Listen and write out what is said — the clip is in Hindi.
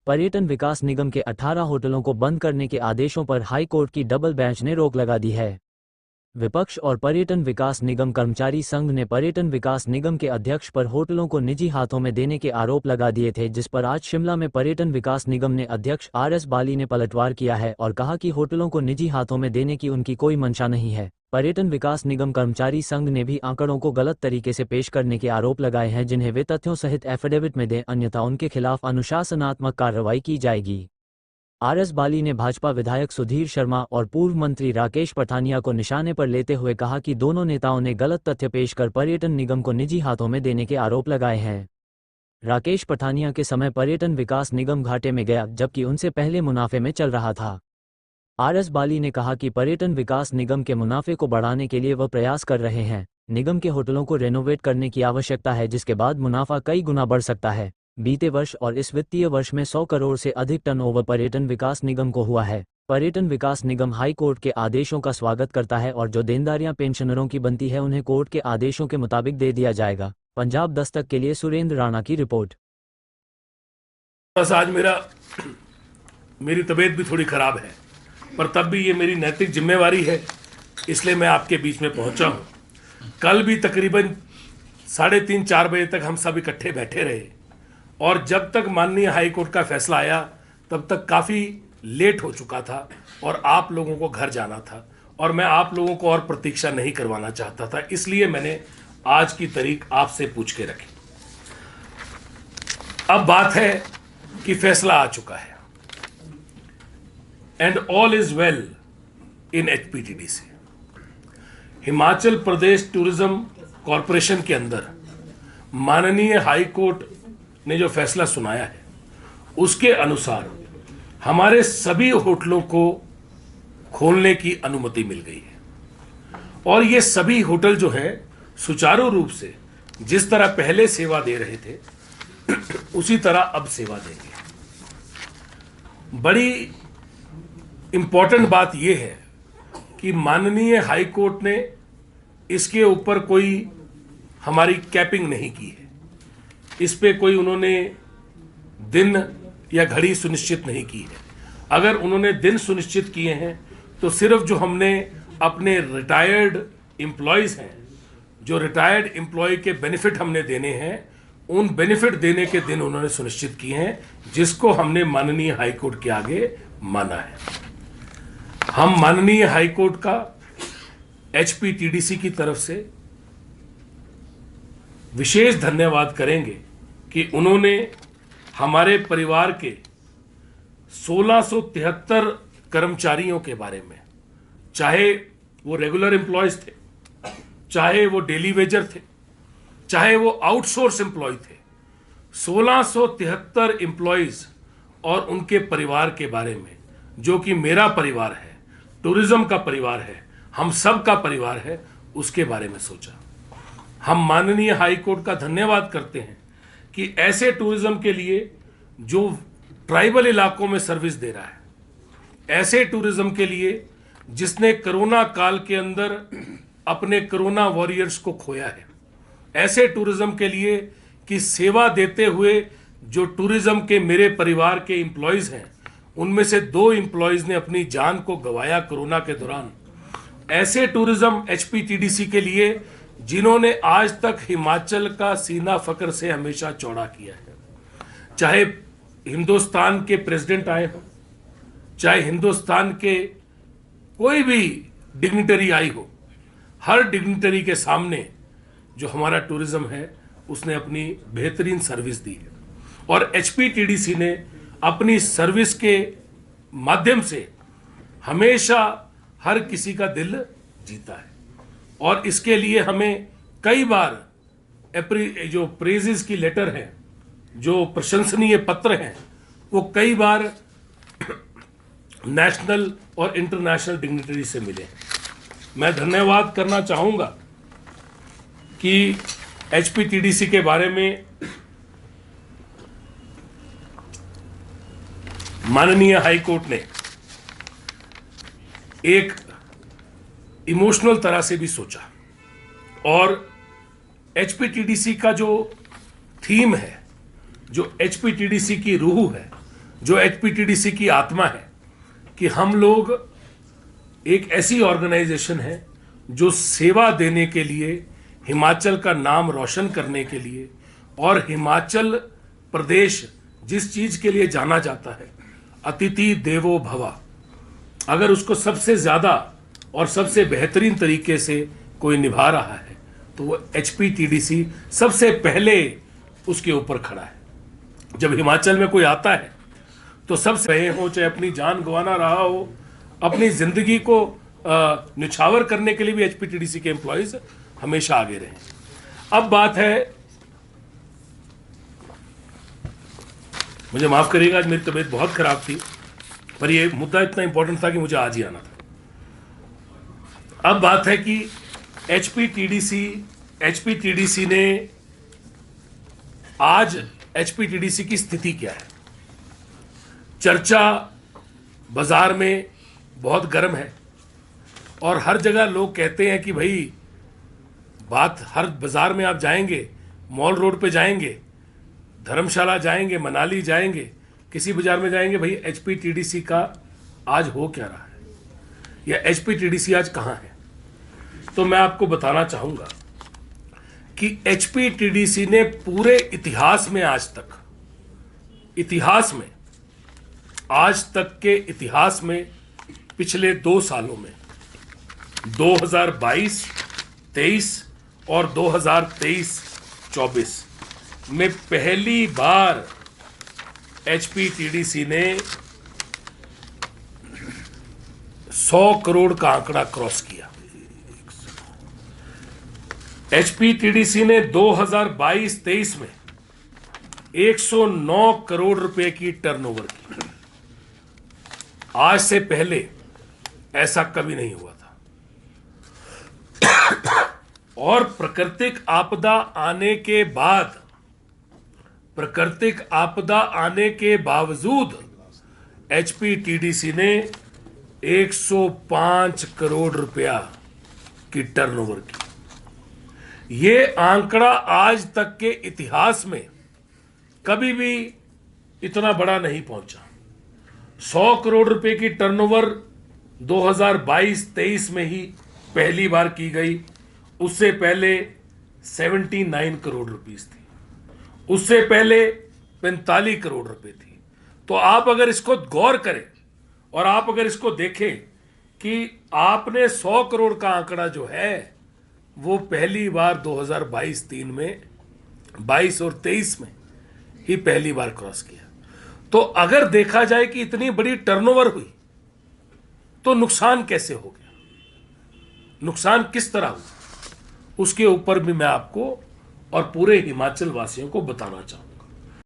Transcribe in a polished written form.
पर्यटन विकास निगम के 18 होटलों को बंद करने के आदेशों पर हाई कोर्ट की डबल बेंच ने रोक लगा दी है। विपक्ष और पर्यटन विकास निगम कर्मचारी संघ ने पर्यटन विकास निगम के अध्यक्ष पर होटलों को निजी हाथों में देने के आरोप लगा दिए थे, जिस पर आज शिमला में पर्यटन विकास निगम ने अध्यक्ष RS बाली ने पलटवार किया है और कहा कि होटलों को निजी हाथों में देने की उनकी कोई मंशा नहीं है। पर्यटन विकास निगम कर्मचारी संघ ने भी आंकड़ों को गलत तरीके से पेश करने के आरोप लगाए हैं, जिन्हें वे तथ्यों सहित एफिडेविट में दें, अन्यथा उनके खिलाफ अनुशासनात्मक कार्रवाई की जाएगी। RS बाली ने भाजपा विधायक सुधीर शर्मा और पूर्व मंत्री राकेश पठानिया को निशाने पर लेते हुए कहा कि दोनों नेताओं ने गलत तथ्य पेश कर पर्यटन निगम को निजी हाथों में देने के आरोप लगाए हैं। राकेश पठानिया के समय पर्यटन विकास निगम घाटे में गया, जबकि उनसे पहले मुनाफे में चल रहा था। RS बाली ने कहा कि पर्यटन विकास निगम के मुनाफे को बढ़ाने के लिए वह प्रयास कर रहे हैं। निगम के होटलों को रेनोवेट करने की आवश्यकता है, जिसके बाद मुनाफा कई गुना बढ़ सकता है। बीते वर्ष और इस वित्तीय वर्ष में 100 करोड़ से अधिक टर्नओवर पर्यटन विकास निगम को हुआ है। पर्यटन विकास निगम हाई कोर्ट के आदेशों का स्वागत करता है और जो देनदारियां पेंशनरों की बनती है उन्हें कोर्ट के आदेशों के मुताबिक दे दिया जाएगा। पंजाब दस्तक के लिए सुरेंद्र राणा की रिपोर्ट। बस आज मेरी तबीयत भी थोड़ी खराब है, पर तब भी ये मेरी नैतिक जिम्मेवारी है, इसलिए मैं आपके बीच में पहुंचा हूं। कल भी तकरीबन 3:30-4 बजे तक हम सब इकट्ठे बैठे रहे और जब तक माननीय हाई कोर्ट का फैसला आया तब तक काफ़ी लेट हो चुका था और आप लोगों को घर जाना था और मैं आप लोगों को और प्रतीक्षा नहीं करवाना चाहता था, इसलिए मैंने आज की तारीख आपसे पूछ के रखी। अब बात है कि फैसला आ चुका है and all is well in HPTDC। Himachal Pradesh tourism corporation के अंदर माननीय हाई कोर्ट ने जो फैसला सुनाया है उसके अनुसार हमारे सभी होटलों को खोलने की अनुमति मिल गई है और ये सभी होटल जो है सुचारू रूप से जिस तरह पहले सेवा दे रहे थे उसी तरह अब सेवा देंगे। बड़ी इंपॉर्टेंट बात यह है कि माननीय हाई कोर्ट ने इसके ऊपर कोई हमारी कैपिंग नहीं की है, इस पे कोई उन्होंने दिन या घड़ी सुनिश्चित नहीं की है। अगर उन्होंने दिन सुनिश्चित किए हैं तो सिर्फ जो हमने अपने रिटायर्ड एम्प्लॉयज़ हैं, जो रिटायर्ड एम्प्लॉय के बेनिफिट हमने देने हैं, उन बेनिफिट देने के दिन उन्होंने सुनिश्चित किए हैं, जिसको हमने माननीय हाई कोर्ट के आगे माना है। हम माननीय हाई कोर्ट का HPTDC की तरफ से विशेष धन्यवाद करेंगे कि उन्होंने हमारे परिवार के 1673 कर्मचारियों के बारे में, चाहे वो रेगुलर एम्प्लॉयज थे, चाहे वो डेली वेजर थे, चाहे वो आउटसोर्स एम्प्लॉय थे, 1673 एम्प्लॉयज और उनके परिवार के बारे में, जो कि मेरा परिवार है, टूरिज्म का परिवार है, हम सब का परिवार है, उसके बारे में सोचा। हम माननीय हाई कोर्ट का धन्यवाद करते हैं कि ऐसे टूरिज्म के लिए जो ट्राइबल इलाकों में सर्विस दे रहा है, ऐसे टूरिज्म के लिए जिसने कोरोना काल के अंदर अपने कोरोना वॉरियर्स को खोया है, ऐसे टूरिज्म के लिए कि सेवा देते हुए जो टूरिज्म के मेरे परिवार के एम्प्लॉयज़ हैं, उनमें से 2 एम्प्लॉयज़ ने अपनी जान को गंवाया कोरोना के दौरान। ऐसे टूरिज्म HPTDC के लिए जिन्होंने आज तक हिमाचल का सीना फक्र से हमेशा चौड़ा किया है, चाहे हिंदुस्तान के प्रेसिडेंट आए हो, चाहे हिंदुस्तान के कोई भी डिग्निटरी आई हो, हर डिग्निटरी के सामने जो हमारा टूरिज्म है उसने अपनी बेहतरीन सर्विस दी है और HPTDC ने अपनी सर्विस के माध्यम से हमेशा हर किसी का दिल जीता है और इसके लिए हमें कई बार जो प्रेजेस की लेटर हैं, जो प्रशंसनीय पत्र हैं, वो कई बार नेशनल और इंटरनेशनल डिग्निटरी से मिले। मैं धन्यवाद करना चाहूँगा कि HPTDC के बारे में माननीय हाई कोर्ट ने एक इमोशनल तरह से भी सोचा और HPTDC का जो थीम है, जो HPTDC की रूह है, जो एचपीटीडीसी की आत्मा है कि हम लोग एक ऐसी ऑर्गेनाइजेशन है जो सेवा देने के लिए, हिमाचल का नाम रोशन करने के लिए, और हिमाचल प्रदेश जिस चीज के लिए जाना जाता है, अतिथि देवो भव, अगर उसको सबसे ज्यादा और सबसे बेहतरीन तरीके से कोई निभा रहा है तो वो एचपीटीडीसी सबसे पहले उसके ऊपर खड़ा है। जब हिमाचल में कोई आता है तो सबसे रहे हो, चाहे अपनी जान गंवाना रहा हो, अपनी जिंदगी को निछावर करने के लिए भी एचपीटीडीसी के एम्प्लॉयज हमेशा आगे रहे। अब बात है, मुझे माफ करिएगा, आज मेरी तबीयत बहुत खराब थी, पर यह मुद्दा इतना इंपॉर्टेंट था कि मुझे आज ही आना था। अब बात है कि एचपीटीडीसी ने आज एचपीटीडीसी की स्थिति क्या है। चर्चा बाजार में बहुत गर्म है और हर जगह लोग कहते हैं कि भाई, बात हर बाजार में आप जाएंगे, मॉल रोड पे जाएंगे, धर्मशाला जाएंगे, मनाली जाएंगे, किसी बाजार में जाएंगे, भाई एचपीटीडीसी का आज हो क्या रहा है या एचपीटीडीसी आज कहां है। तो मैं आपको बताना चाहूंगा कि एचपीटीडीसी ने पूरे इतिहास में आज तक के इतिहास में पिछले 2 सालों में 2022-23 और 2023-24 में पहली बार एचपीटीडीसी ने 100 करोड़ का आंकड़ा क्रॉस किया। एचपीटीडीसी ने 2022-23 में 109 करोड़ रुपए की टर्नओवर की। आज से पहले ऐसा कभी नहीं हुआ था। और प्राकृतिक आपदा आने के बावजूद एचपीटीडीसी ने 105 करोड़ रुपया की टर्नओवर की। ये आंकड़ा आज तक के इतिहास में कभी भी इतना बड़ा नहीं पहुंचा। 100 करोड़ रुपए की टर्नओवर 2022-23 में ही पहली बार की गई। उससे पहले 79 करोड़ रुपीस थी, उससे पहले 45 करोड़ रुपए थी। तो आप अगर इसको गौर करें और आप अगर इसको देखें कि आपने 100 करोड़ का आंकड़ा जो है वो पहली बार 2022-23 में, 22 और 23 में ही पहली बार क्रॉस किया। तो अगर देखा जाए कि इतनी बड़ी टर्नओवर हुई तो नुकसान कैसे हो गया, नुकसान किस तरह हुआ, उसके ऊपर भी मैं आपको और पूरे हिमाचल वासियों को बताना चाहूंगा।